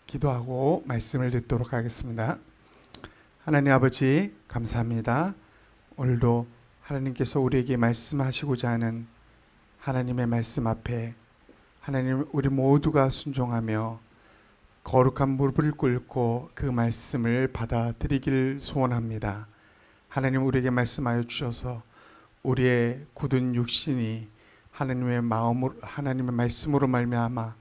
기도하고 말씀을 듣도록 하겠습니다. 하나님 아버지 감사합니다. 오늘도 하나님께서 우리에게 말씀하시고자 하는 하나님의 말씀 앞에 하나님 우리 모두가 순종하며 거룩한 무릎을 꿇고 그 말씀을 받아들이길 소원합니다. 하나님 우리에게 말씀하여 주셔서 우리의 굳은 육신이 하나님의 마음으로 하나님의 말씀으로 말미암아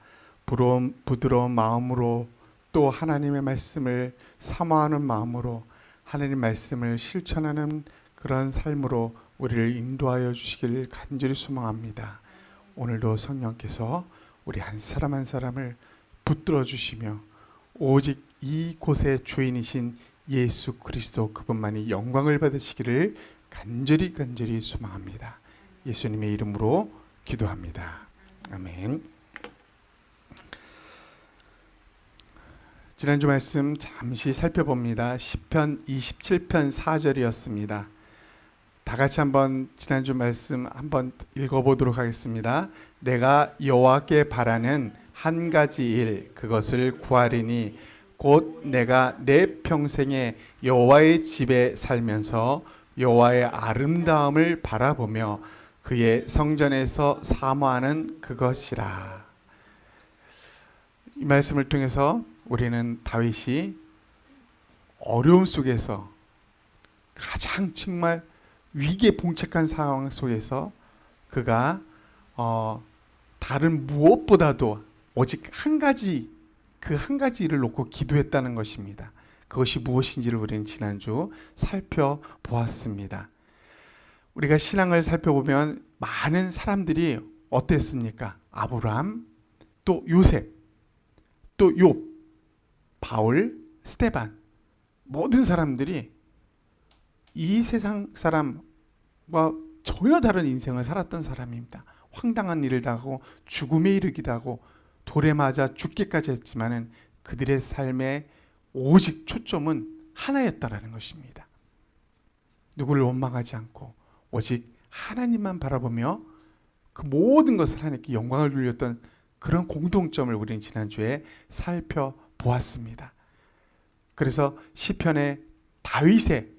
부드러운 마음으로 또 하나님의 말씀을 사모하는 마음으로 하나님 말씀을 실천하는 그런 삶으로 우리를 인도하여 주시길 간절히 소망합니다. 오늘도 성령께서 우리 한 사람 한 사람을 붙들어 주시며 오직 이곳의 주인이신 예수 그리스도 그분만이 영광을 받으시기를 간절히 소망합니다. 예수님의 이름으로 기도합니다. 아멘. 지난주 말씀 잠시 살펴봅니다. 시편 27편 4절이었습니다. 다 같이 한번 지난주 말씀 한번 읽어보도록 하겠습니다. 내가 여호와께 바라는 한 가지 일 그것을 구하리니 곧 내가 내 평생에 여호와의 집에 살면서 여호와의 아름다움을 바라보며 그의 성전에서 사모하는 그것이라. 이 말씀을 통해서 우리는 다윗이 어려움 속에서 가장 정말 위기에 봉착한 상황 속에서 그가 다른 무엇보다도 오직 한 가지 그 한 가지 일을 놓고 기도했다는 것입니다. 그것이 무엇인지를 우리는 지난주 살펴보았습니다. 우리가 신앙을 살펴보면 많은 사람들이 어땠습니까? 아브라함, 또 요셉, 또 욥, 바울, 스데반 모든 사람들이 이 세상 사람과 전혀 다른 인생을 살았던 사람입니다. 황당한 일을 당하고 죽음에 이르기도 하고 돌에 맞아 죽기까지 했지만은 그들의 삶의 오직 초점은 하나였다라는 것입니다. 누구를 원망하지 않고 오직 하나님만 바라보며 그 모든 것을 하나님께 영광을 돌렸던 그런 공통점을 우리는 지난주에 살펴보았습니다. 그래서 시편의 다윗의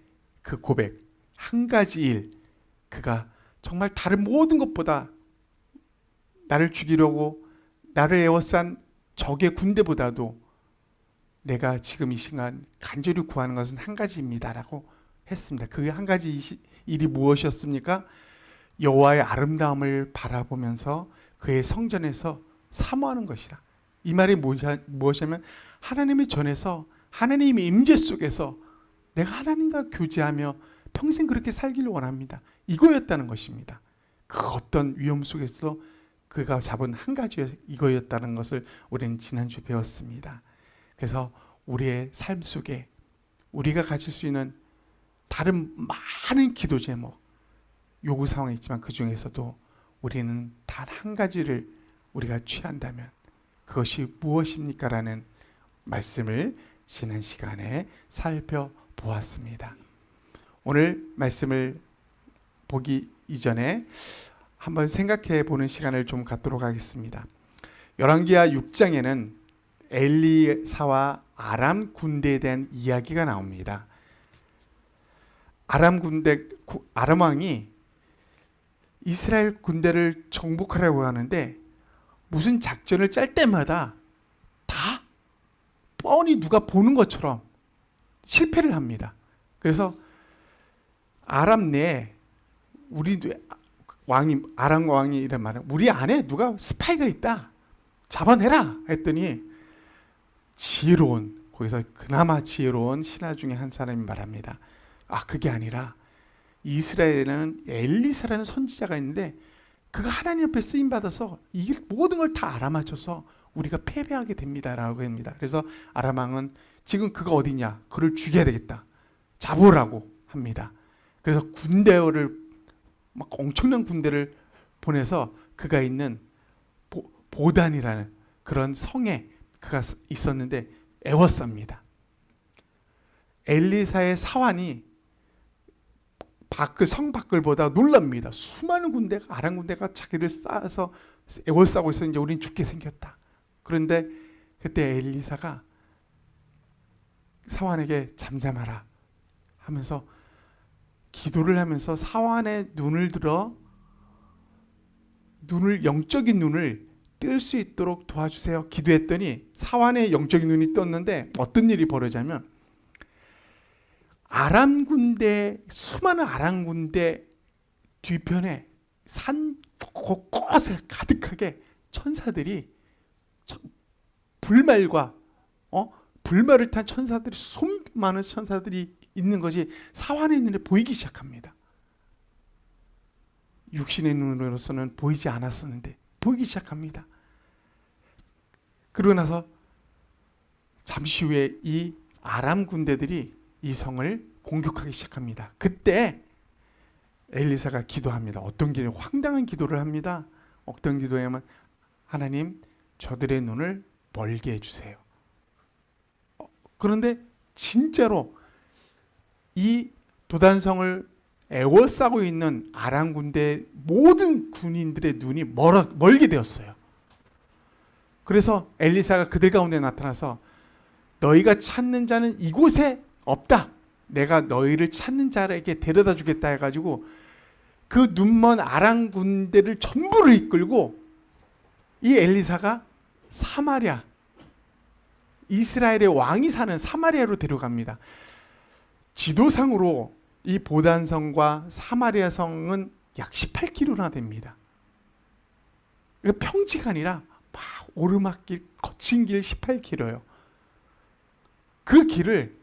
그 고백 한 가지 일 그가 정말 다른 모든 것보다 나를 죽이려고 나를 에워싼 적의 군대보다도 내가 지금 이 시간 간절히 구하는 것은 한 가지입니다 라고 했습니다. 그 한 가지 일이 무엇이었습니까? 여호와의 아름다움을 바라보면서 그의 성전에서 사모하는 것이라. 이 말이 무엇이냐면 하나님의 전에서 하나님의 임재 속에서 내가 하나님과 교제하며 평생 그렇게 살기를 원합니다. 이거였다는 것입니다. 그 어떤 위험 속에서 그가 잡은 한 가지 이거였다는 것을 우리는 지난주에 배웠습니다. 그래서 우리의 삶 속에 우리가 가질 수 있는 다른 많은 기도 제목, 요구 상황이 있지만 그 중에서도 우리는 단 한 가지를 우리가 취한다면 그것이 무엇입니까? 라는 말씀을 지난 시간에 살펴보았습니다. 오늘 말씀을 보기 이전에 한번 생각해 보는 시간을 좀 갖도록 하겠습니다. 열왕기하 6장에는 엘리사와 아람 군대에 대한 이야기가 나옵니다. 아람 왕이 이스라엘 군대를 정복하려고 하는데 무슨 작전을 짤 때마다 다 뻔히 누가 보는 것처럼 실패를 합니다. 그래서 아람 내에 아람 왕이 이런 말을 우리 안에 누가 스파이가 있다 잡아내라 했더니 거기서 그나마 지혜로운 신하 중에 한 사람이 말합니다. 그게 아니라 이스라엘에는 엘리사라는 선지자가 있는데 그가 하나님 앞에 쓰임받아서 이 모든 걸 다 알아맞혀서 우리가 패배하게 됩니다라고 합니다. 그래서 아람 왕은 지금 그가 어디냐? 그를 죽여야 되겠다. 잡으라고 합니다. 그래서 막 엄청난 군대를 보내서 그가 있는 보단이라는 그런 성에 그가 있었는데 애워쌉니다. 엘리사의 사환이 성 밖을보다 놀랍니다. 수많은 군대가 아람 군대가 자기를 쌓아서 애워싸고 있었는데 우리는 죽게 생겼다. 그런데 그때 엘리사가 사환에게 잠잠하라 하면서 기도를 하면서 사환의 눈을 들어 영적인 눈을 뜰 수 있도록 도와주세요 기도했더니 사환의 영적인 눈이 떴는데 어떤 일이 벌어지냐면 아람 군대, 수많은 아람 군대 뒤편에 산 곳곳에 가득하게 천사들이 불말과 불말을 탄 천사들이 수많은 천사들이 있는 것이 사환의 눈에 보이기 시작합니다. 육신의 눈으로서는 보이지 않았었는데 보이기 시작합니다. 그러고 나서 잠시 후에 이 아람 군대들이 이 성을 공격하기 시작합니다. 그때 엘리사가 기도합니다. 어떤 기도? 황당한 기도를 합니다. 어떤 기도냐면 하나님 저들의 눈을 멀게 해주세요. 그런데 진짜로 이 도단성을 에워싸고 있는 아람 군대 모든 군인들의 눈이 멀게 되었어요. 그래서 엘리사가 그들 가운데 나타나서 너희가 찾는 자는 이곳에 없다. 내가 너희를 찾는 자에게 데려다 주겠다 해가지고 그 눈먼 아람 군대를 전부를 이끌고 이 엘리사가 사마리아, 이스라엘의 왕이 사는 사마리아로 데려갑니다. 지도상으로 이 보단성과 사마리아 성은 약 18km나 됩니다. 평지가 아니라 막 오르막길, 거친 길 18km예요. 그 길을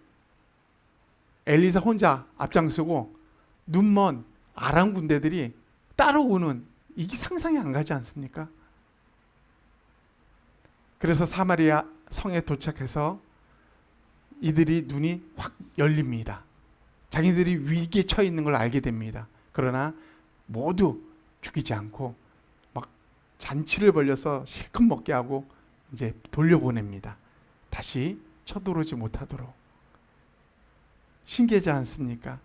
엘리사 혼자 앞장서고 눈먼 아람 군대들이 따라오는, 이게 상상이 안 가지 않습니까? 그래서 사마리아 성에 도착해서 이들이 눈이 확 열립니다. 자기들이 위기에 처해 있는 걸 알게 됩니다. 그러나 모두 죽이지 않고 막 잔치를 벌려서 실컷 먹게 하고 이제 돌려보냅니다. 다시 쳐들어오지 못하도록. 신기하지 않습니까?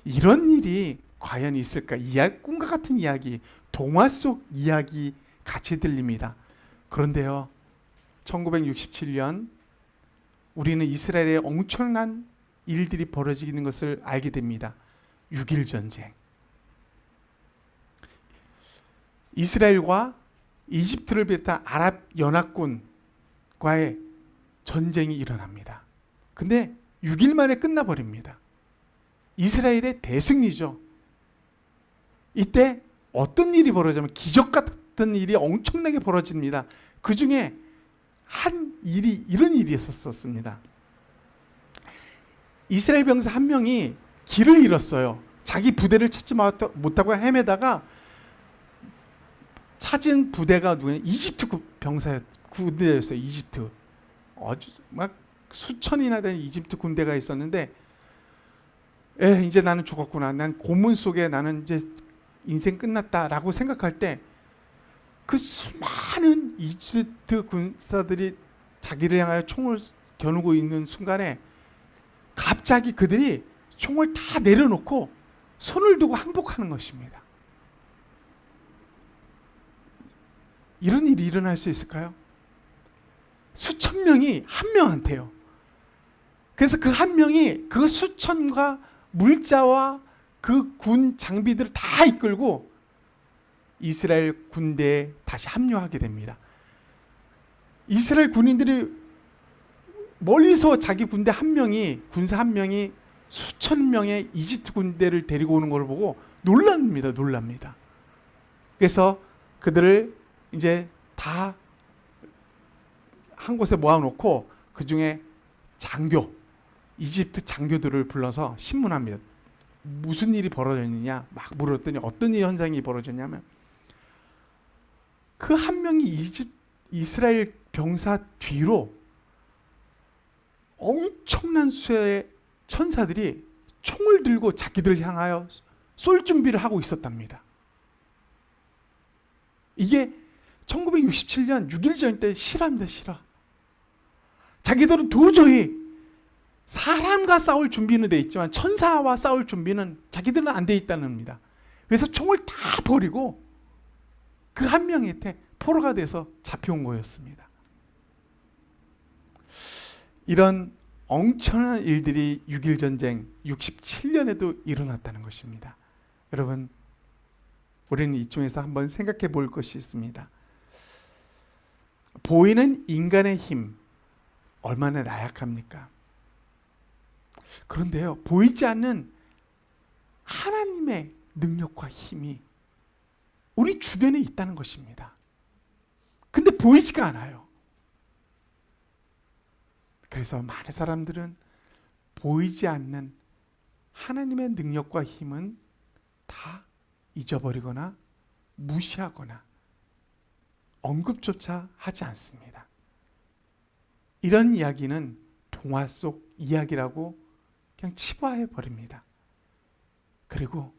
이런 일이 과연 있을까? 꿈과 같은 이야기, 동화 속 이야기 같이 들립니다. 그런데요, 1967년 우리는 이스라엘의 엄청난 일들이 벌어지는 것을 알게 됩니다. 6.1 전쟁. 이스라엘과 이집트를 비롯한 아랍 연합군과의 전쟁이 일어납니다. 근데 6일 만에 끝나버립니다. 이스라엘의 대승리죠. 이때 어떤 일이 벌어지면 기적 같은 일이 엄청나게 벌어집니다. 그 중에 한 일이 이런 일이 있었습니다. 이스라엘 병사 한 명이 길을 잃었어요. 자기 부대를 찾지 못하고 헤매다가 찾은 부대가 누구냐? 이집트 군대였어요. 이집트. 아주 막 수천이나 되는 이집트 군대가 있었는데, 이제 나는 죽었구나. 난 고문 속에 나는 이제 인생 끝났다라고 생각할 때 그 수많은 이집트 군사들이 자기를 향하여 총을 겨누고 있는 순간에 갑자기 그들이 총을 다 내려놓고 손을 두고 항복하는 것입니다. 이런 일이 일어날 수 있을까요? 수천 명이 한 명한테요. 그래서 그 한 명이 그 수천과 물자와 그 군 장비들을 다 이끌고 이스라엘 군대에 다시 합류하게 됩니다. 이스라엘 군인들이 멀리서 자기 군대 군사 한 명이 수천 명의 이집트 군대를 데리고 오는 걸 보고 놀랍니다. 그래서 그들을 이제 다 한 곳에 모아놓고 그 중에 이집트 장교들을 불러서 신문합니다. 무슨 일이 벌어졌느냐 막 물었더니 어떤 현상이 벌어졌냐면 그 한 명이 이스라엘 병사 뒤로 엄청난 수의 천사들이 총을 들고 자기들 향하여 쏠 준비를 하고 있었답니다. 이게 1967년 6.1 전쟁 때 실화입니다. 실화. 자기들은 도저히 사람과 싸울 준비는 돼 있지만 천사와 싸울 준비는 자기들은 안 돼 있다는 겁니다. 그래서 총을 다 버리고 그 한 명한테 포로가 돼서 잡혀온 거였습니다. 이런 엄청난 일들이 6.1 전쟁 67년에도 일어났다는 것입니다. 여러분, 우리는 이 중에서 한번 생각해 볼 것이 있습니다. 보이는 인간의 힘 얼마나 나약합니까? 그런데요, 보이지 않는 하나님의 능력과 힘이 우리 주변에 있다는 것입니다. 근데 보이지가 않아요. 그래서 많은 사람들은 보이지 않는 하나님의 능력과 힘은 다 잊어버리거나 무시하거나 언급조차 하지 않습니다. 이런 이야기는 동화 속 이야기라고 그냥 치부해 버립니다. 그리고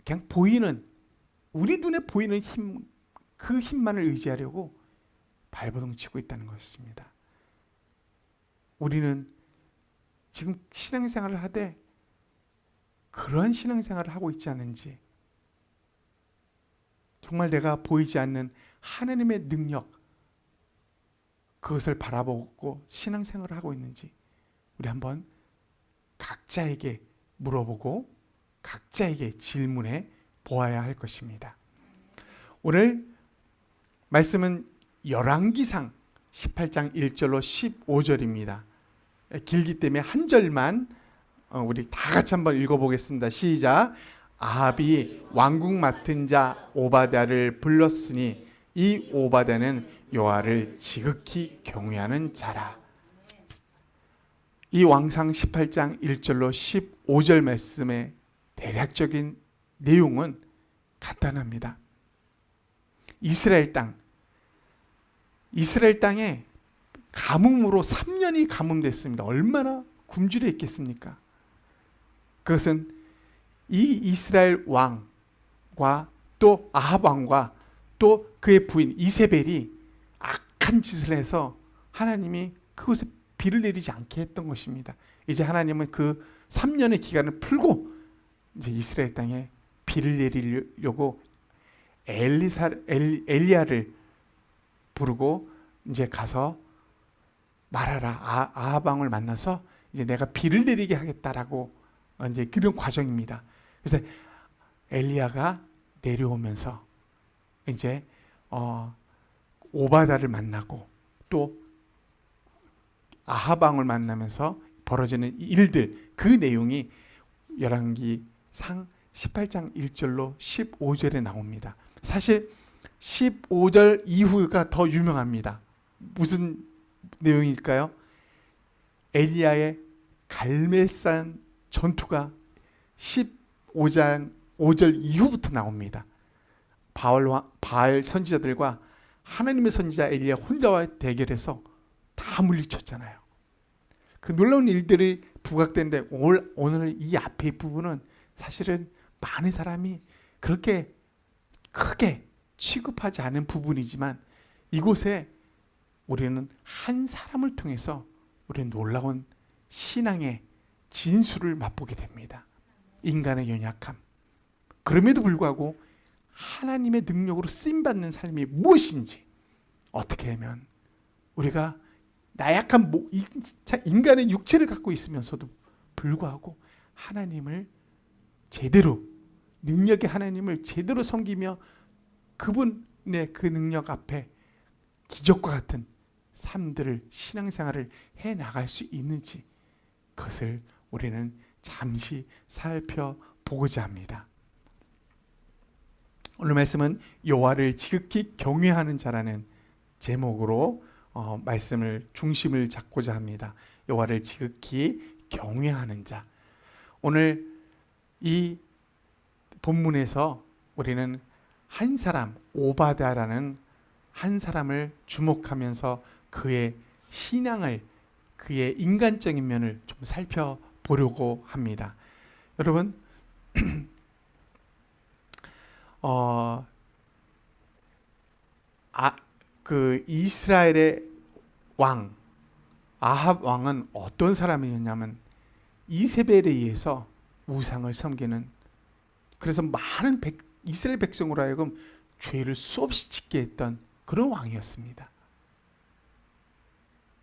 그냥 보이는, 우리 눈에 보이는 힘, 그 힘만을 의지하려고 발버둥 치고 있다는 것입니다. 우리는 지금 신앙생활을 하되 그러한 신앙생활을 하고 있지 않은지, 정말 내가 보이지 않는 하나님의 능력, 그것을 바라보고 신앙생활을 하고 있는지 우리 한번 각자에게 물어보고 각자에게 질문해 보아야 할 것입니다. 오늘 말씀은 열왕기상 18장 1절로 15절입니다. 길기 때문에 한 절만 우리 다 같이 한번 읽어보겠습니다. 시작. 아합이 왕궁 맡은 자 오바댜를 불렀으니 이 오바댜는 여호와를 지극히 경외하는 자라. 이 왕상 18장 1절로 15절 말씀의 대략적인 내용은 간단합니다. 이스라엘 땅에 가뭄으로 3년이 가뭄됐습니다. 얼마나 굶주려 있겠습니까? 그것은 이 이스라엘 왕과 또 아합 왕과 또 그의 부인 이세벨이 악한 짓을 해서 하나님이 그곳에 비를 내리지 않게 했던 것입니다. 이제 하나님은 그 3년의 기간을 풀고 이제 이스라엘 땅에 비를 내리려고 엘리야를 부르고 이제 가서 말하라. 아합 왕을 만나서 이제 내가 비를 내리게 하겠다라고 이제 그런 과정입니다. 그래서 엘리야가 내려오면서 이제 오바다를 만나고 또 아합 왕을 만나면서 벌어지는 일들, 그 내용이 열왕기상 18장 1절로 15절에 나옵니다. 사실 15절 이후가 더 유명합니다. 무슨 내용일까요? 엘리야의 갈멜산 전투가 15장 5절 이후부터 나옵니다. 바알 선지자들과 하나님의 선지자 엘리야 혼자와 대결해서 다 물리쳤잖아요. 그 놀라운 일들이 부각된데 오늘 이 앞에 부분은 사실은 많은 사람이 그렇게 크게 취급하지 않은 부분이지만 이곳에 우리는 한 사람을 통해서 우리는 놀라운 신앙의 진수를 맛보게 됩니다. 인간의 연약함. 그럼에도 불구하고 하나님의 능력으로 쓰임받는 삶이 무엇인지, 어떻게 하면 우리가 나약한 인간의 육체를 갖고 있으면서도 불구하고 하나님을 제대로, 능력의 하나님을 제대로 섬기며 그분의 그 능력 앞에 기적과 같은 삶들을, 신앙생활을 해나갈 수 있는지, 그것을 우리는 잠시 살펴보고자 합니다. 오늘 말씀은 여호와를 지극히 경외하는 자라는 제목으로 말씀을 중심을 잡고자 합니다. 여호와를 지극히 경외하는 자. 오늘 이 본문에서 우리는 한 사람, 오바댜라는 한 사람을 주목하면서 그의 신앙을, 그의 인간적인 면을 좀 살펴보려고 합니다. 여러분, 그 이스라엘의 왕 아합 왕은 어떤 사람이었냐면 이세벨에 의해서 우상을 섬기는, 그래서 많은 이스라엘 백성으로 하여금 죄를 수없이 짓게 했던 그런 왕이었습니다.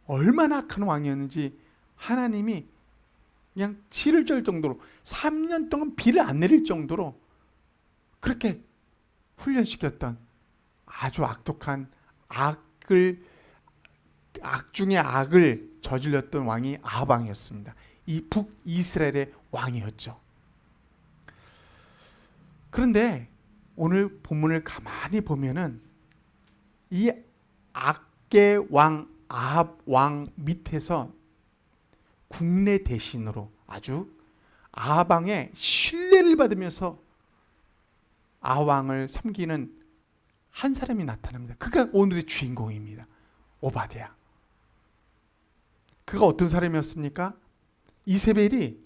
얼마나 악한 왕이었는지 하나님이 그냥 치를 절 정도로 3년 동안 비를 안 내릴 정도로 그렇게 훈련시켰던 아주 악독한 악 중의 악을 저질렀던 왕이 아합 왕이었습니다. 이 북이스라엘의 왕이었죠. 그런데 오늘 본문을 가만히 보면은 이 악의 왕 아합 왕 밑에서 국내 대신으로 아주 아합 왕의 신뢰를 받으면서 아합 왕을 섬기는 한 사람이 나타납니다. 그가 오늘의 주인공입니다. 오바댜. 그가 어떤 사람이었습니까? 이세벨이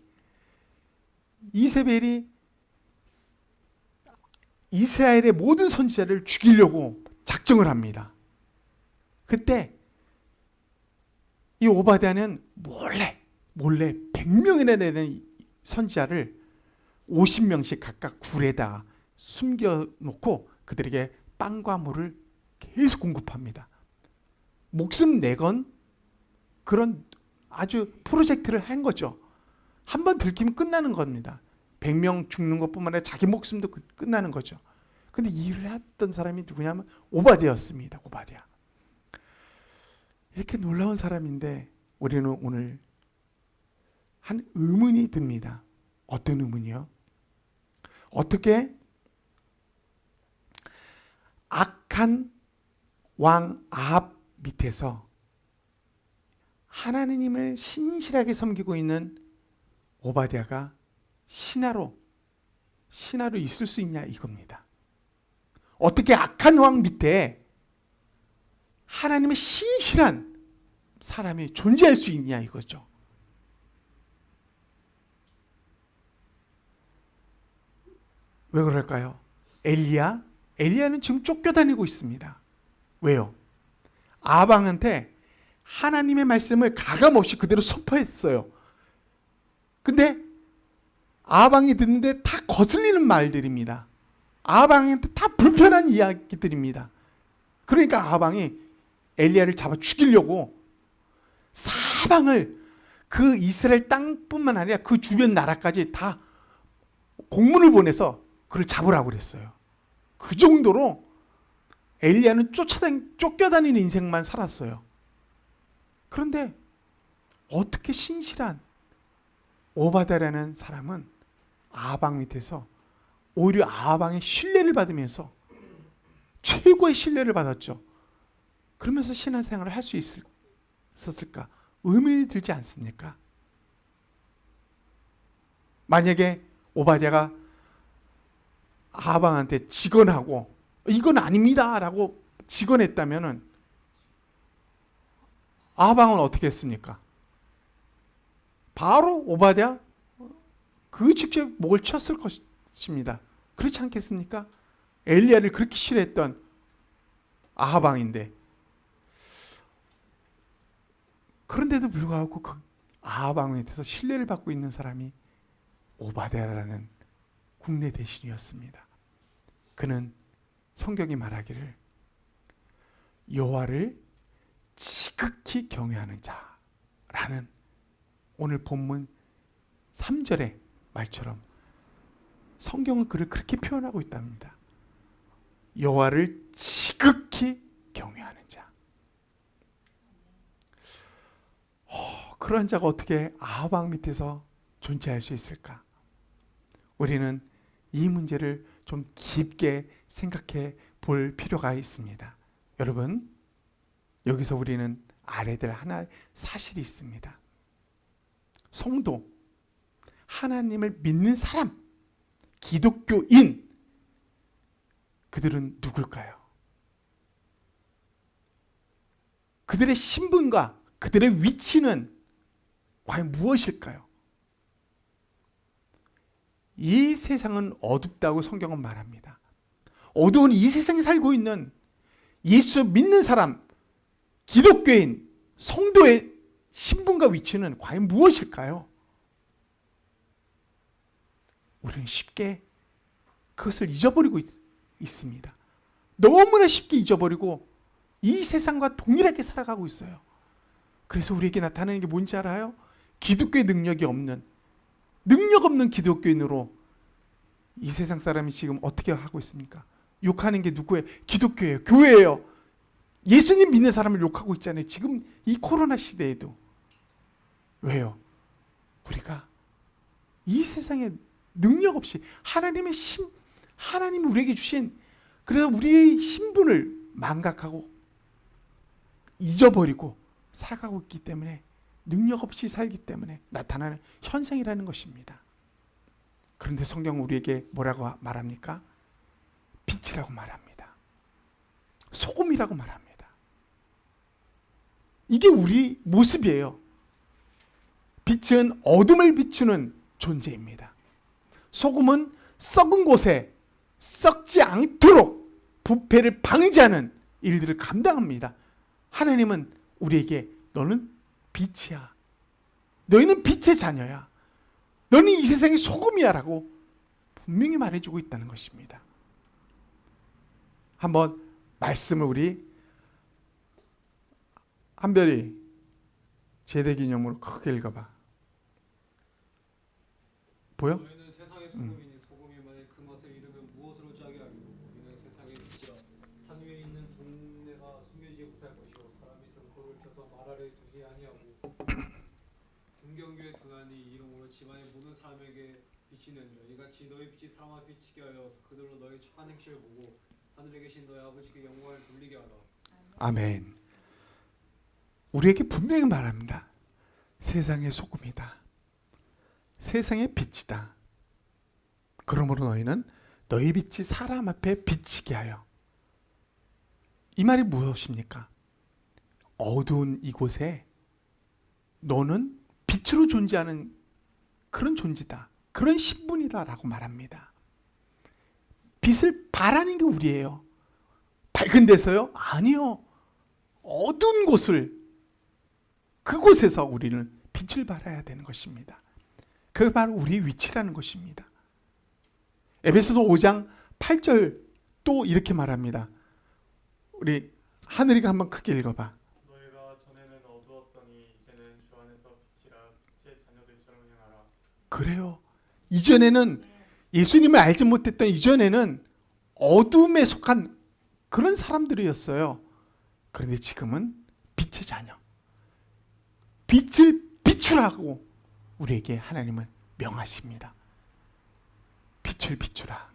이스라엘의 모든 선지자를 죽이려고 작정을 합니다. 그때 이 오바댜는 몰래 100명이나 되는 선지자를 50명씩 각각 굴에다가 숨겨놓고 그들에게 빵과 물을 계속 공급합니다. 목숨 내건 그런 아주 프로젝트를 한 거죠. 한번 들키면 끝나는 겁니다. 100명 죽는 것뿐만 아니라 자기 목숨도 끝나는 거죠. 근데 이 일을 했던 사람이 누구냐면 오바댜였습니다. 오바댜. 이렇게 놀라운 사람인데 우리는 오늘 한 의문이 듭니다. 어떤 의문이요? 어떻게 악한 왕 아합 밑에서 하나님을 신실하게 섬기고 있는 오바댜가 신하로 있을 수 있냐 이겁니다. 어떻게 악한 왕 밑에 하나님의 신실한 사람이 존재할 수 있냐 이거죠. 왜 그럴까요? 엘리야는 지금 쫓겨다니고 있습니다. 왜요? 아합 왕한테 하나님의 말씀을 가감없이 그대로 선포했어요. 근데 아합 왕이 듣는데 다 거슬리는 말들입니다. 아합 왕한테 다 불편한 이야기들입니다. 그러니까 아합 왕이 엘리야를 잡아 죽이려고 사방을 그 이스라엘 땅뿐만 아니라 그 주변 나라까지 다 공문을 보내서 그를 잡으라고 그랬어요. 그 정도로 엘리야는 쫓겨다니는 인생만 살았어요. 그런데 어떻게 신실한 오바댜라는 사람은 아합 왕 밑에서 오히려 아합 왕의 신뢰를 받으면서 최고의 신뢰를 받았죠. 그러면서 신앙생활을 할 수 있었을까? 의문이 들지 않습니까? 만약에 오바댜가 아합 왕한테 직언하고 이건 아닙니다 라고 직언했다면 아합 왕은 어떻게 했습니까? 바로 오바댜 그 직접 목을 쳤을 것입니다. 그렇지 않겠습니까? 엘리야를 그렇게 싫어했던 아합 왕인데, 그런데도 불구하고 그 아합 왕한테서 신뢰를 받고 있는 사람이 오바댜라는 국내 대신이었습니다. 그는 성경이 말하기를 여호와를 지극히 경외하는 자라는 오늘 본문 3절의 말처럼 성경은 그를 그렇게 표현하고 있답니다. 여호와를 지극히 경외하는 자. 그러한 자가 어떻게 아합 왕 밑에서 존재할 수 있을까? 우리는 이 문제를 좀 깊게 생각해 볼 필요가 있습니다. 여러분, 여기서 우리는 알아야 될 하나의 사실이 있습니다. 성도, 하나님을 믿는 사람, 기독교인, 그들은 누굴까요? 그들의 신분과 그들의 위치는 과연 무엇일까요? 이 세상은 어둡다고 성경은 말합니다. 어두운 이 세상에 살고 있는 예수 믿는 사람, 기독교인, 성도의 신분과 위치는 과연 무엇일까요? 우리는 쉽게 그것을 잊어버리고 있습니다. 너무나 쉽게 잊어버리고 이 세상과 동일하게 살아가고 있어요. 그래서 우리에게 나타나는 게 뭔지 알아요? 기독교의 능력이 없는, 능력 없는 기독교인으로 이 세상 사람이 지금 어떻게 하고 있습니까? 욕하는 게 누구예요? 기독교예요. 교회예요. 예수님 믿는 사람을 욕하고 있잖아요. 지금 이 코로나 시대에도. 왜요? 우리가 이 세상에 능력 없이 하나님이 우리에게 주신, 그래서 우리의 신분을 망각하고 잊어버리고 살아가고 있기 때문에, 능력 없이 살기 때문에 나타나는 현상이라는 것입니다. 그런데 성경은 우리에게 뭐라고 말합니까? 빛이라고 말합니다. 소금이라고 말합니다. 이게 우리 모습이에요. 빛은 어둠을 비추는 존재입니다. 소금은 썩은 곳에 썩지 않도록 부패를 방지하는 일들을 감당합니다. 하나님은 우리에게 너는 빛이야. 너희는 빛의 자녀야. 너는 이 세상의 소금이야 라고 분명히 말해주고 있다는 것입니다. 한번 말씀을 우리 한별이 제대기념으로 크게 읽어봐. 보여? 너희는 세상의 소금이니 소금이 만일 그 맛을 잃으면 무엇으로 짜게 하리요. 너희는 세상의 빛이라. 산 위에 있는 동네가 숨겨지지 못할 것이요 사람이 등불을 켜서 말 아래 두지 아니하고 등경교의 두나니 이름으로 집안에 모든 사람에게 비치느니라. 이같이 너희 빛이 사람 앞에 비치게 하여 그들로 너희 착한 행실을 보고 하늘에 계신 너희 아버지께 영광을 돌리게 하라. 아멘. 우리에게 분명히 말합니다. 세상의 소금이다. 세상의 빛이다. 그러므로 너희는 너희 빛이 사람 앞에 비치게 하여. 이 말이 무엇입니까? 어두운 이곳에 너는 빛으로 존재하는 그런 존재다. 그런 신분이다 라고 말합니다. 빛을 발하는 게 우리예요. 밝은 데서요? 아니요. 어두운 곳을, 그곳에서 우리는 빛을 발해야 되는 것입니다. 그게 바로 우리의 위치라는 것입니다. 에베소서 5장 8절 또 이렇게 말합니다. 우리 하늘이가 한번 크게 읽어봐. 너희가 전에는 어두웠더니 이제는 주 안에서 빛이라 빛의 자녀들처럼 행하라. 그래요. 이전에는 예수님을 알지 못했던 이전에는 어둠에 속한 그런 사람들이었어요. 그런데 지금은 빛의 자녀. 빛을 비추라고 우리에게 하나님은 명하십니다. 빛을 비추라.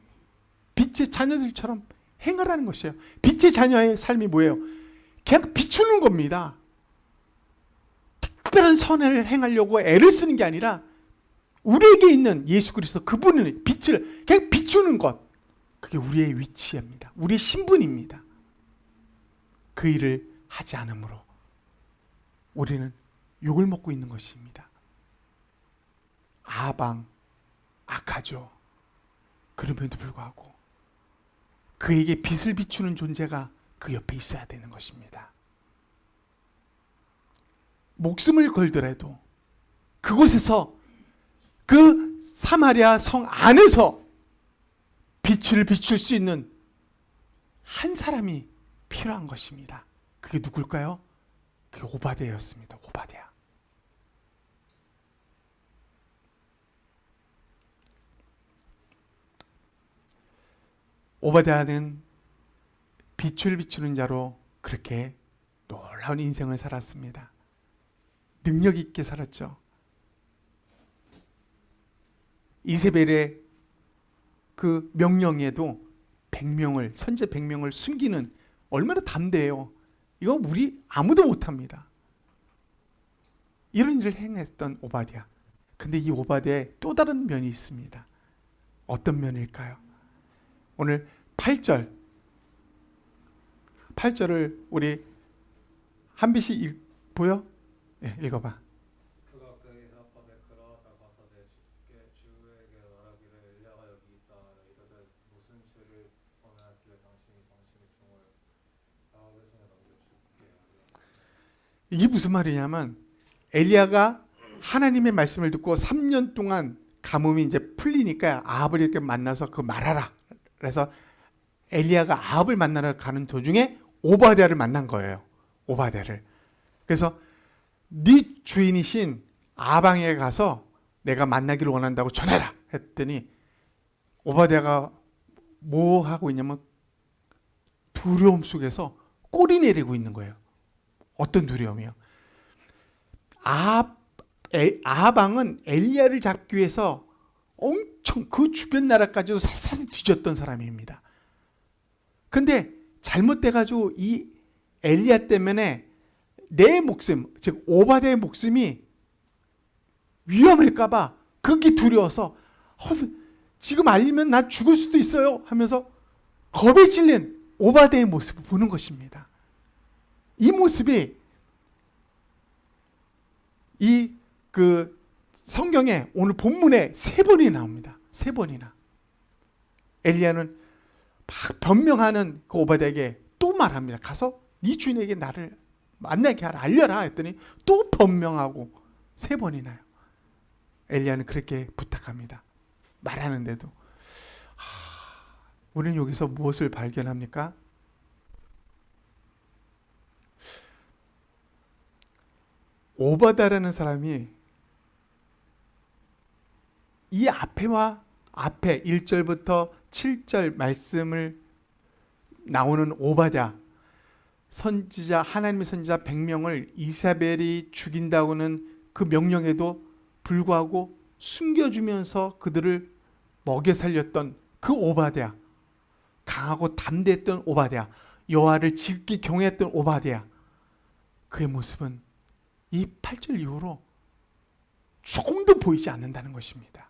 빛의 자녀들처럼 행하라는 것이에요. 빛의 자녀의 삶이 뭐예요? 그냥 비추는 겁니다. 특별한 선을 행하려고 애를 쓰는 게 아니라 우리에게 있는 예수 그리스도 그분의 빛을 그냥 비추는 것. 그게 우리의 위치입니다. 우리의 신분입니다. 그 일을 하지 않으므로 우리는 욕을 먹고 있는 것입니다. 아방, 악하죠. 그럼에도 불구하고 그에게 빛을 비추는 존재가 그 옆에 있어야 되는 것입니다. 목숨을 걸더라도 그곳에서, 그 사마리아 성 안에서 빛을 비출 수 있는 한 사람이 필요한 것입니다. 그게 누굴까요? 그게 오바댜였습니다. 오바댜. 오바댜는 빛을 비추는 자로 그렇게 놀라운 인생을 살았습니다. 능력 있게 살았죠. 이세벨의 그 명령에도 100명을, 선제 100명을 숨기는, 얼마나 담대해요. 이거 우리 아무도 못합니다. 이런 일을 행했던 오바댜. 근데 이 오바댜의 또 다른 면이 있습니다. 어떤 면일까요? 오늘 8절을 우리 한빛이 보여? 네, 읽어봐. 그가 그의 앞에 그라다 가사대 주에게 말하기를 엘리야가 여기 있다 하여 이르되 무슨 죄를 범하였길래 당신의 종을 아합의 손에 넘겨 죽게 하려. 이게 무슨 말이냐면, 엘리야가 하나님의 말씀을 듣고 3년 동안 가뭄이 이제 풀리니까 아합을 이렇게 만나서 그 말하라. 그래서 엘리야가 아합을 만나러 가는 도중에 오바댜를 만난 거예요. 오바댜를. 그래서 네 주인이신 아방에 가서 내가 만나기를 원한다고 전해라 했더니 오바댜가 뭐 하고 있냐면 두려움 속에서 꼬리 내리고 있는 거예요. 어떤 두려움이요? 아방은 엘리야를 잡기 위해서 엄청 그 주변 나라까지도 사사히 뒤졌던 사람입니다. 근데 잘못돼가지고 이 엘리야 때문에 내 목숨, 즉 오바댜의 목숨이 위험할까봐 그게 두려워서 지금 알리면 나 죽을 수도 있어요 하면서 겁에 질린 오바댜의 모습을 보는 것입니다. 이 모습이 그 성경에 오늘 본문에 3번이 나옵니다. 3번이나. 엘리야는 막 변명하는 그 오바댜에게 또 말합니다. 가서 네 주인에게 나를 만나게 하라, 알려라 했더니 또 변명하고 3번이나요. 엘리야는 그렇게 부탁합니다. 말하는데도 우리는 여기서 무엇을 발견합니까? 오바댜라는 사람이 이 앞에 1절부터 7절 말씀을 나오는 오바댜 선지자, 하나님의 선지자 100명을 이사벨이 죽인다고는 그 명령에도 불구하고 숨겨주면서 그들을 먹여 살렸던 그 오바댜, 강하고 담대했던 오바댜, 여호와를 지극히 경외했던 오바댜, 그의 모습은 이 8절 이후로 조금도 보이지 않는다는 것입니다.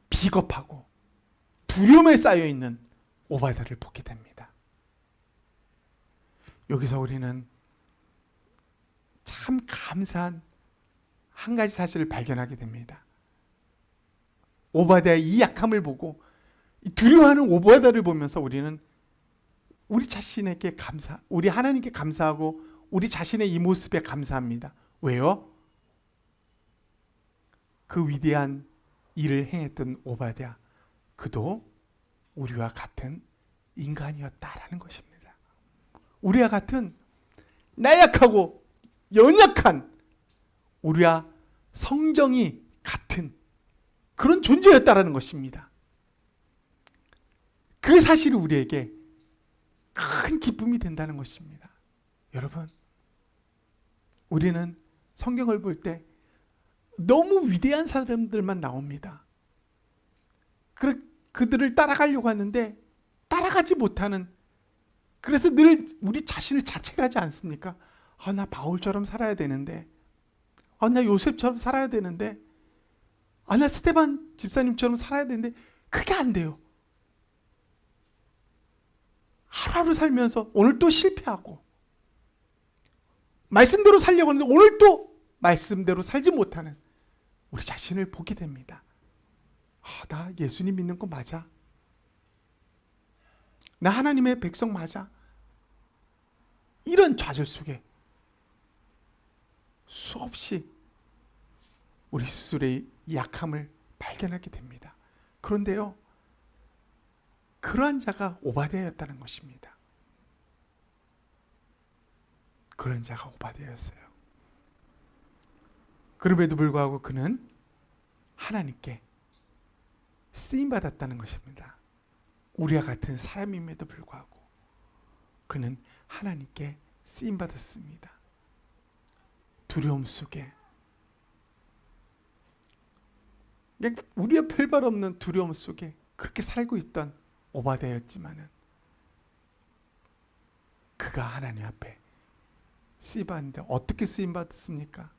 비겁하고 두려움에 쌓여있는 오바댜를 보게 됩니다. 여기서 우리는 참 감사한 한 가지 사실을 발견하게 됩니다. 오바댜의 이 약함을 보고 두려워하는 오바댜를 보면서 우리는 우리 자신에게 우리 하나님께 감사하고 우리 자신의 이 모습에 감사합니다. 왜요? 그 위대한 일을 행했던 오바댜, 그도 우리와 같은 인간이었다라는 것입니다. 우리와 같은 나약하고 연약한, 우리와 성정이 같은 그런 존재였다라는 것입니다. 그 사실이 우리에게 큰 기쁨이 된다는 것입니다. 여러분, 우리는 성경을 볼 때 너무 위대한 사람들만 나옵니다. 그들을 따라가려고 하는데 따라가지 못하는, 그래서 늘 우리 자신을 자책하지 않습니까? 나 바울처럼 살아야 되는데, 나 요셉처럼 살아야 되는데, 나 스데반 집사님처럼 살아야 되는데 그게 안 돼요. 하루하루 살면서 오늘 또 실패하고, 말씀대로 살려고 하는데 오늘 또 말씀대로 살지 못하는 우리 자신을 보게 됩니다. 나 예수님 믿는 거 맞아? 나 하나님의 백성 맞아? 이런 좌절 속에 수없이 우리 스스로의 약함을 발견하게 됩니다. 그런데요, 그러한 자가 오바댜였다는 것입니다. 그런 자가 오바댜였어요. 그럼에도 불구하고 그는 하나님께 쓰임받았다는 것입니다. 우리와 같은 사람임에도 불구하고 그는 하나님께 쓰임받았습니다. 두려움 속에, 우리와 별발 없는 두려움 속에 그렇게 살고 있던 오바댜였지만은 그가 하나님 앞에 쓰임받는데 어떻게 쓰임받았습니까?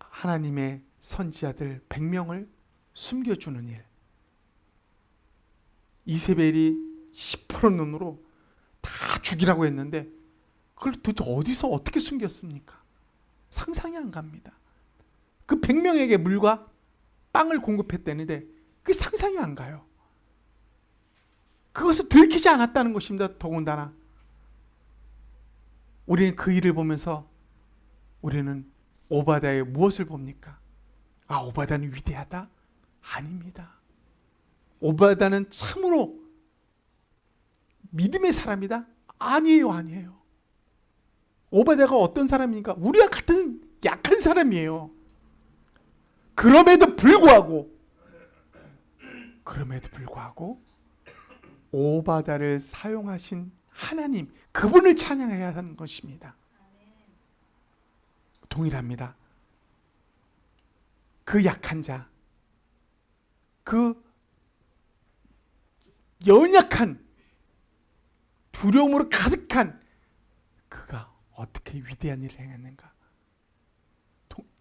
하나님의 선지자들 100명을 숨겨주는 일. 이세벨이 10% 눈으로 다 죽이라고 했는데 그걸 도대체 어디서 어떻게 숨겼습니까? 상상이 안 갑니다. 그 100명에게 물과 빵을 공급했다는데 그게 상상이 안 가요. 그것을 들키지 않았다는 것입니다. 더군다나 우리는 그 일을 보면서 우리는 오바댜의 무엇을 봅니까? 오바댜는 위대하다? 아닙니다. 오바댜는 참으로 믿음의 사람이다? 아니에요. 오바댜가 어떤 사람입니까? 우리와 같은 약한 사람이에요. 그럼에도 불구하고 오바댜를 사용하신 하나님, 그분을 찬양해야 하는 것입니다. 동일합니다. 그 약한 자, 그 연약한, 두려움으로 가득한 그가 어떻게 위대한 일을 행했는가?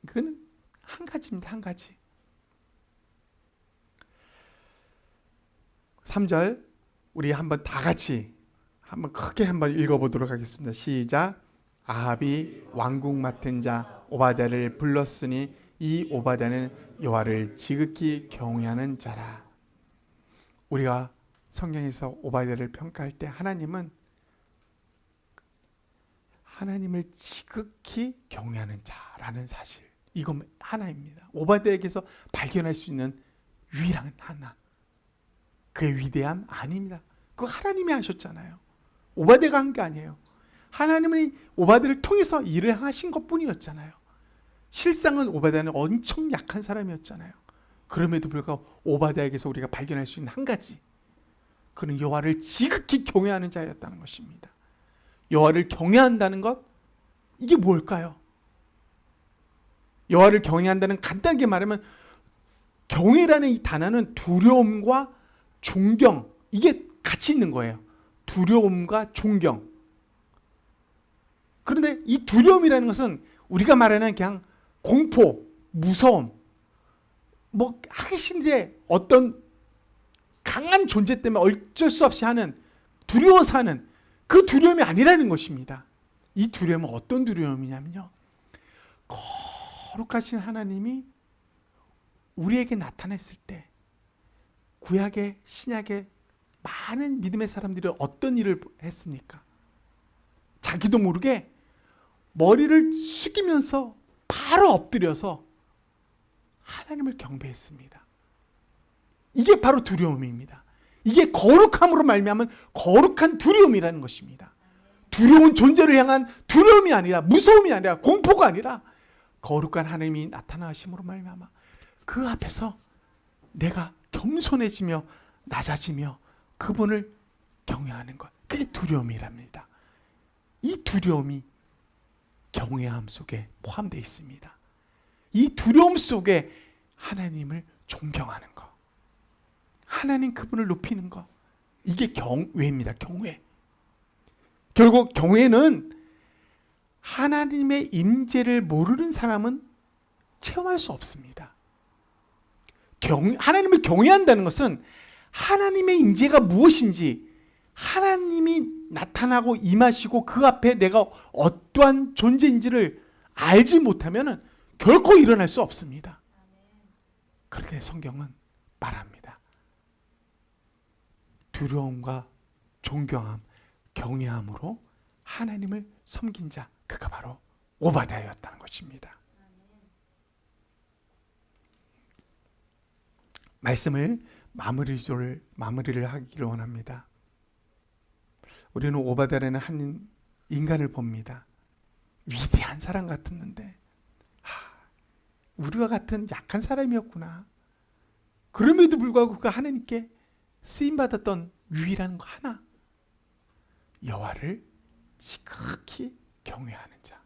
그건 한 가지입니다. 한 가지. 3절 우리 한번 다 같이 한번 크게 한번 읽어보도록 하겠습니다. 시작. 아합이 왕궁 맡은 자 오바댜를 불렀으니 이 오바댜는 여호와를 지극히 경외하는 자라. 우리가 성경에서 오바댜를 평가할 때 하나님은 하나님을 지극히 경외하는 자라는 사실, 이건 하나입니다. 오바댜에게서 발견할 수 있는 유일한 하나, 그의 위대함 아닙니다. 그거 하나님이 하셨잖아요. 오바댜가 한 게 아니에요. 하나님이 오바댜를 통해서 일을 하신 것뿐이었잖아요. 실상은 오바댜는 엄청 약한 사람이었잖아요. 그럼에도 불구하고 오바댜에게서 우리가 발견할 수 있는 한 가지, 그는 여호와를 지극히 경외하는 자였다는 것입니다. 여호와를 경외한다는 것, 이게 뭘까요? 여호와를 경외한다는, 간단하게 말하면 경외라는 이 단어는 두려움과 존경, 이게 같이 있는 거예요. 두려움과 존경. 그런데 이 두려움이라는 것은 우리가 말하는 그냥 공포, 무서움, 뭐 하기 싫은데 어떤 강한 존재 때문에 어쩔 수 없이 하는, 두려워서 하는 그 두려움이 아니라는 것입니다. 이 두려움은 어떤 두려움이냐면요, 거룩하신 하나님이 우리에게 나타났을 때, 구약의 신약의 많은 믿음의 사람들이 어떤 일을 했습니까? 자기도 모르게 머리를 숙이면서 바로 엎드려서 하나님을 경배했습니다. 이게 바로 두려움입니다. 이게 거룩함으로 말미암은 거룩한 두려움이라는 것입니다. 두려운 존재를 향한 두려움이 아니라, 무서움이 아니라, 공포가 아니라 거룩한 하나님이 나타나심으로 말미암아 그 앞에서 내가 겸손해지며 낮아지며 그분을 경외하는 것, 그게 두려움이랍니다. 이 두려움이 경외함 속에 포함되어 있습니다. 이 두려움 속에 하나님을 존경하는 것, 하나님 그분을 높이는 것, 이게 경외입니다. 경외. 결국 경외는 하나님의 임재를 모르는 사람은 체험할 수 없습니다. 하나님을 경외한다는 것은 하나님의 임재가 무엇인지, 하나님이 나타나고 임하시고 그 앞에 내가 어떠한 존재인지를 알지 못하면 결코 일어날 수 없습니다. 그런데 성경은 말합니다. 두려움과 존경함, 경외함으로 하나님을 섬긴 자, 그가 바로 오바댜였다는 것입니다. 말씀을 마무리를 하기를 원합니다. 우리는 오바댜라는 한 인간을 봅니다. 위대한 사람 같았는데 우리와 같은 약한 사람이었구나. 그럼에도 불구하고 그가 하나님께 쓰임받았던 유일한 거 하나, 여호와를 지극히 경외하는 자.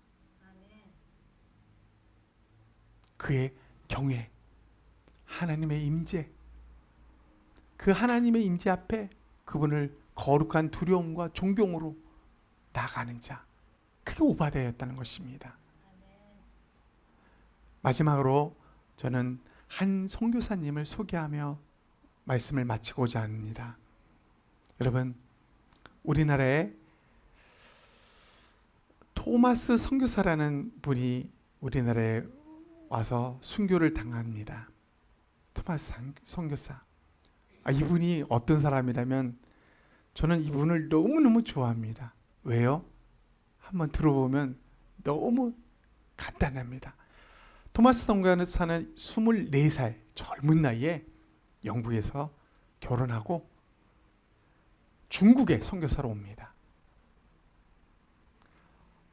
그의 경외, 하나님의 임재, 그 하나님의 임재 앞에 그분을 거룩한 두려움과 존경으로 나가는 자, 그게 오바댜였다는 것입니다. 마지막으로 저는 한 선교사님을 소개하며 말씀을 마치고자 합니다. 여러분, 우리나라에 토마스 선교사라는 분이 우리나라에 와서 순교를 당합니다. 토마스 선교사. 이분이 어떤 사람이라면 저는 이분을 너무너무 좋아합니다. 왜요? 한번 들어보면 너무 간단합니다. 토마스 선교사는 24살 젊은 나이에 영국에서 결혼하고 중국에 선교사로 옵니다.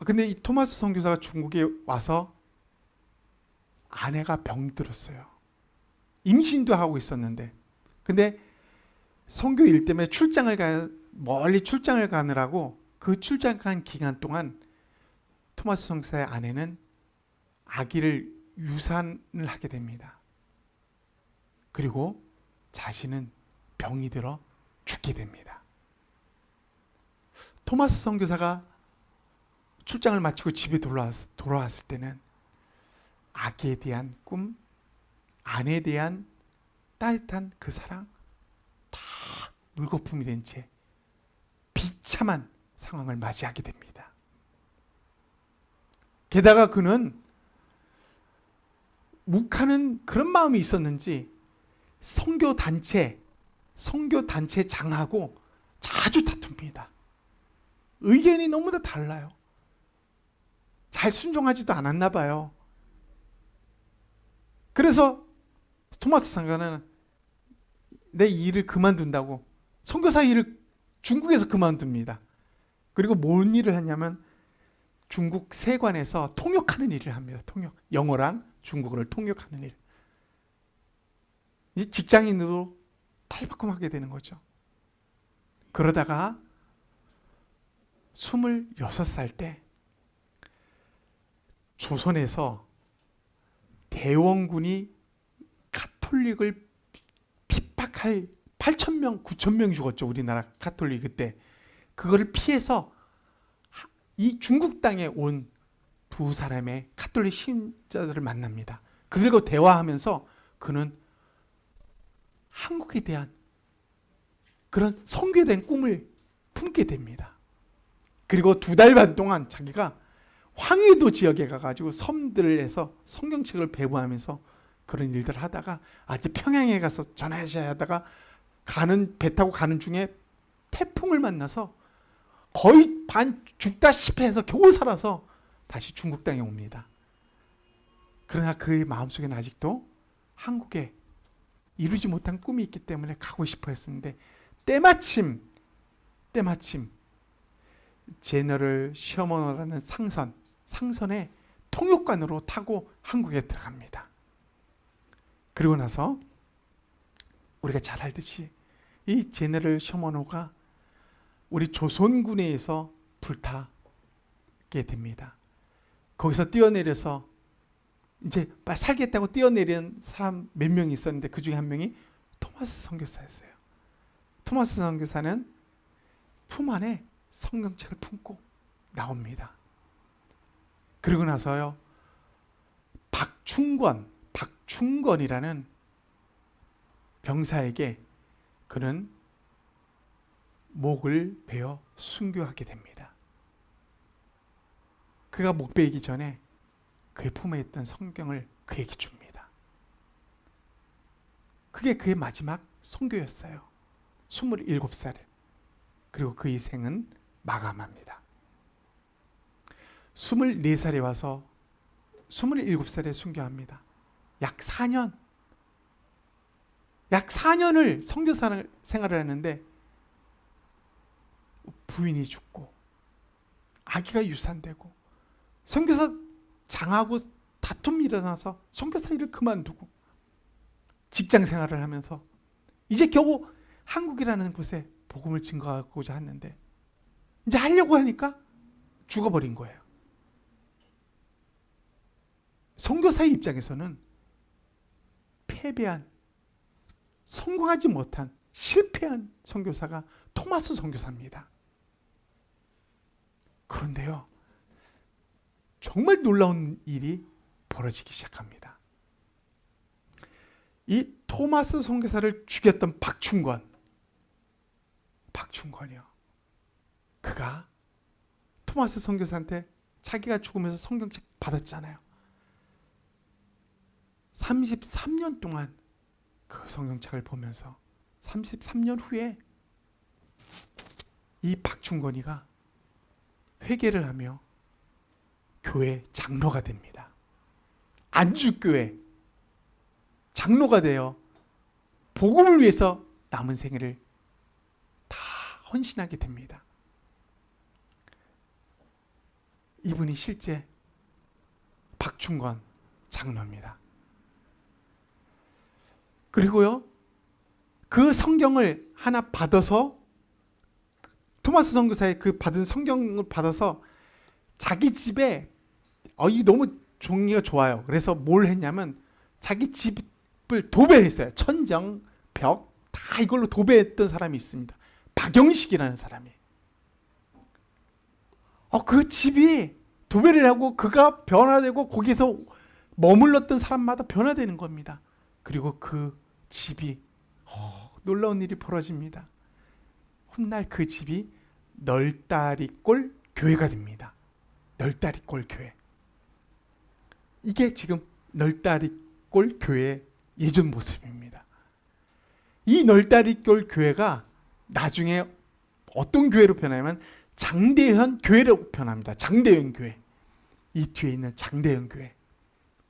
근데 이 토마스 선교사가 중국에 와서 아내가 병들었어요. 임신도 하고 있었는데, 근데 선교 일 때문에 멀리 출장을 가느라고 그 출장 간 기간 동안 토마스 선교사의 아내는 아기를 유산을 하게 됩니다. 그리고 자신은 병이 들어 죽게 됩니다. 토마스 선교사가 출장을 마치고 집에 돌아왔을 때는 아기에 대한 꿈, 아내에 대한 따뜻한 그 사랑 다 물거품이 된 채 비참한 상황을 맞이하게 됩니다. 게다가 그는 묵하는 그런 마음이 있었는지 선교단체 장하고 자주 다툽니다. 의견이 너무나 달라요. 잘 순종하지도 않았나 봐요. 그래서 토마스 선교사는 내 일을 그만둔다고 선교사 일을 중국에서 그만둡니다. 그리고 뭔 일을 하냐면 중국 세관에서 통역하는 일을 합니다. 영어랑 중국어를 통역하는 일. 이 직장인으로 탈바꿈하게 되는 거죠. 그러다가 26살 때 조선에서 대원군이 가톨릭을 핍박할 8,000명, 9,000명 죽었죠. 우리나라 가톨릭 그때. 그거를 피해서 이 중국 땅에 온 두 사람의 가톨릭 신자들을 만납니다. 그들과 대화하면서 그는 한국에 대한 그런 선교에 대한 꿈을 품게 됩니다. 그리고 2달 반 동안 자기가 황해도 지역에 가가지고 섬들에서 성경책을 배부하면서 그런 일들을 하다가 아직 평양에 가서 전하셔야 하다가 배 타고 가는 중에 태풍을 만나서 거의 반 죽다시피 해서 겨우 살아서 다시 중국 땅에 옵니다. 그러나 그의 마음속에는 아직도 한국에 이루지 못한 꿈이 있기 때문에 가고 싶어 했었는데 때마침 제너럴 셔먼호라는 상선에 통역관으로 타고 한국에 들어갑니다. 그리고 나서 우리가 잘 알듯이 이 제너럴 셔먼호가 우리 조선군에서 불타게 됩니다. 거기서 뛰어내려서 이제 살겠다고 뛰어내린 사람 몇 명이 있었는데 그 중에 한 명이 토마스 선교사였어요. 토마스 선교사는 품 안에 성경책을 품고 나옵니다. 그리고 나서요, 박충권이라는 병사에게 그는 목을 베어 순교하게 됩니다. 그가 목 베이기 전에 그의 품에 있던 성경을 그에게 줍니다. 그게 그의 마지막 선교였어요. 27살. 그리고 그 인생은 마감합니다. 24살에 와서 27살에 순교합니다. 약 4년을 선교 생활을 했는데 부인이 죽고 아기가 유산되고 선교사 장하고 다툼이 일어나서 선교사 일을 그만두고 직장 생활을 하면서 이제 겨우 한국이라는 곳에 복음을 증거하고자 했는데 이제 하려고 하니까 죽어버린 거예요. 선교사의 입장에서는 패배한, 성공하지 못한, 실패한 선교사가 토마스 선교사입니다. 그런데요, 정말 놀라운 일이 벌어지기 시작합니다. 이 토마스 선교사를 죽였던 박충권이요. 그가 토마스 선교사한테 자기가 죽으면서 성경책 받았잖아요. 33년 동안 그 성경책을 보면서 33년 후에 이 박충권이가 회개를 하며 교회 장로가 됩니다. 안주교회 장로가 되어 복음을 위해서 남은 생애를 다 헌신하게 됩니다. 이분이 실제 박충건 장로입니다. 그리고요, 그 성경을 하나 받아서, 토마스 선교사의 그 받은 성경을 받아서 자기 집에, 이 너무 종이가 좋아요. 그래서 뭘 했냐면 자기 집을 도배했어요. 천정, 벽 다 이걸로 도배했던 사람이 있습니다. 박영식이라는 사람이. 그 집이 도배를 하고 그가 변화되고 거기서 머물렀던 사람마다 변화되는 겁니다. 그리고 그 집이 놀라운 일이 벌어집니다. 훗날 그 집이 널다리꼴 교회가 됩니다. 널다리꼴 교회. 이게 지금 널다리꼴 교회의 예전 모습입니다. 이 널다리꼴 교회가 나중에 어떤 교회로 변하냐면 장대현 교회로 변합니다. 장대현 교회. 이 뒤에 있는 장대현 교회.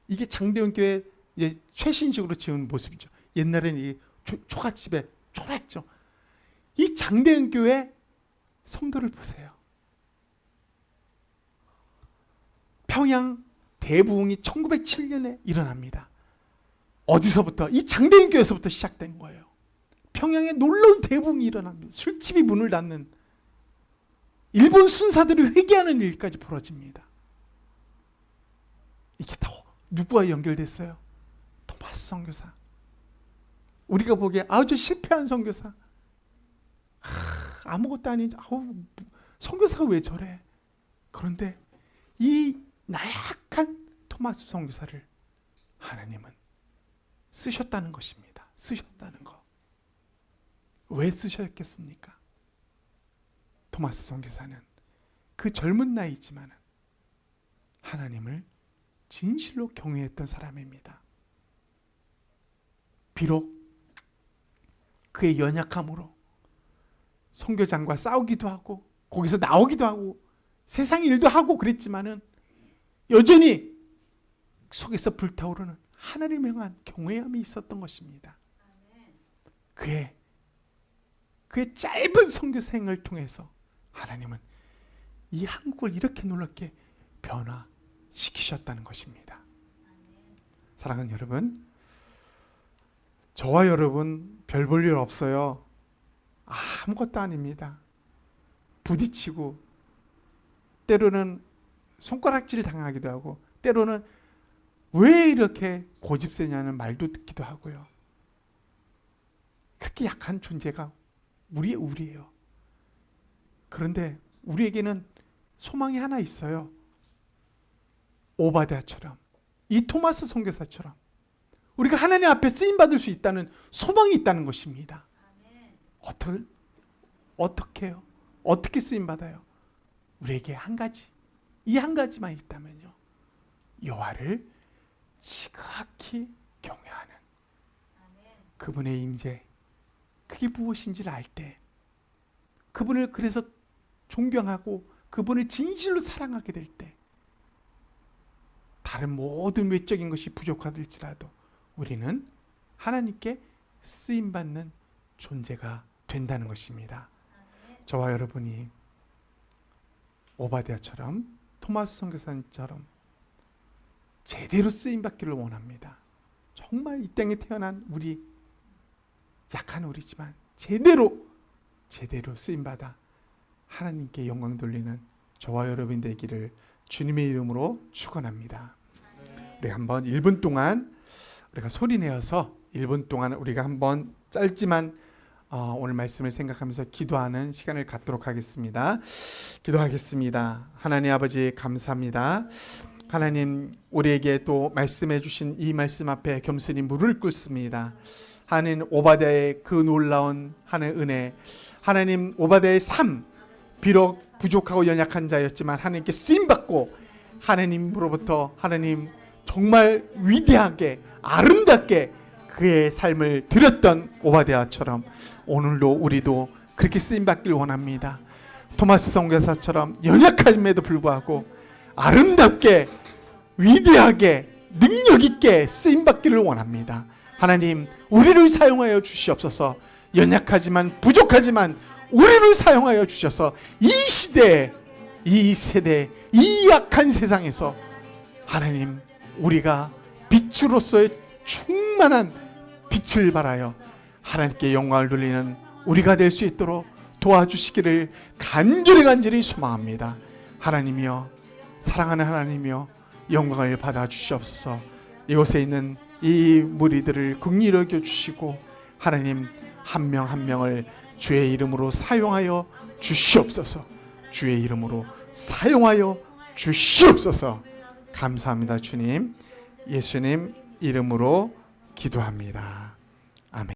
이게 장대현 교회 이제 최신식으로 지은 모습이죠. 옛날에는 이 초가집에 초라했죠. 이 장대현 교회 성도를 보세요. 평양 대부흥이 1907년에 일어납니다. 어디서부터? 이 장대현 교회에서부터 시작된 거예요. 평양에 놀라운 대부흥이 일어납니다. 술집이 문을 닫는, 일본 순사들이 회개하는 일까지 벌어집니다. 이게 다 누구와 연결됐어요? 토마스 선교사. 우리가 보기에 아주 실패한 선교사, 아무것도 아닌, 선교사가 왜 저래? 그런데 이 나약한 토마스 선교사를 하나님은 쓰셨다는 것입니다. 쓰셨다는 거. 왜 쓰셨겠습니까? 토마스 선교사는 그 젊은 나이지만 하나님을 진실로 경외했던 사람입니다. 비록 그의 연약함으로 선교장과 싸우기도 하고 거기서 나오기도 하고 세상 일도 하고 그랬지만은 여전히 속에서 불타오르는 하나님을 향한 경외함이 있었던 것입니다. 그의 짧은 선교 생을 통해서 하나님은 이 한국을 이렇게 놀랍게 변화시키셨다는 것입니다. 사랑하는 여러분, 저와 여러분 별 볼 일 없어요. 아무것도 아닙니다. 부딪히고 때로는 손가락질 당하기도 하고 때로는 왜 이렇게 고집세냐는 말도 듣기도 하고요. 그렇게 약한 존재가 우리예요. 그런데 우리에게는 소망이 하나 있어요. 오바댜처럼, 이 토마스 선교사처럼 우리가 하나님 앞에 쓰임받을 수 있다는 소망이 있다는 것입니다. 어떻게요? 어떻게 쓰임받아요? 우리에게 한 가지, 이 한 가지만 있다면요, 여호와를 지극히 경외하는 그분의 임재, 그게 무엇인지를 알 때, 그분을 그래서 존경하고 그분을 진실로 사랑하게 될 때, 다른 모든 외적인 것이 부족하들지라도 우리는 하나님께 쓰임받는 존재가 된다는 것입니다. 저와 여러분이 오바댜처럼, 토마스 선교사님처럼 제대로 쓰임받기를 원합니다. 정말 이 땅에 태어난 우리, 약한 우리지만 제대로 쓰임받아 하나님께 영광 돌리는 저와 여러분 되기를 주님의 이름으로 축원합니다. 우리 한번 1분 동안 우리가 소리내어서 1분 동안 우리가 한번 짧지만 오늘 말씀을 생각하면서 기도하는 시간을 갖도록 하겠습니다. 기도하겠습니다. 하나님 아버지 감사합니다. 하나님, 우리에게 또 말씀해 주신 이 말씀 앞에 겸손히 무릎을 꿇습니다. 하나님, 오바댜의 그 놀라운 하나님의 은혜, 하나님 오바댜의 삶, 비록 부족하고 연약한 자였지만 하나님께 쓰임받고 하나님으로부터 하나님 정말 위대하게 아름답게 그의 삶을 드렸던 오바댜처럼 오늘도 우리도 그렇게 쓰임받길 원합니다. 토마스 선교사처럼 연약함에도 불구하고 아름답게 위대하게 능력있게 쓰임받기를 원합니다. 하나님, 우리를 사용하여 주시옵소서. 연약하지만 부족하지만 우리를 사용하여 주셔서 이 시대에 이 세대, 이 약한 세상에서 하나님, 우리가 빛으로서의 충만한 빛을 발하여 하나님께 영광을 돌리는 우리가 될 수 있도록 도와주시기를 간절히 소망합니다. 하나님이여, 사랑하는 하나님이여, 영광을 받아 주시옵소서. 이곳에 있는 이 무리들을 긍휼히 여겨 주시고 하나님 한 명 한 명을 주의 이름으로 사용하여 주시옵소서. 주의 이름으로 사용하여 주시옵소서. 감사합니다. 주님, 예수님 이름으로 기도합니다.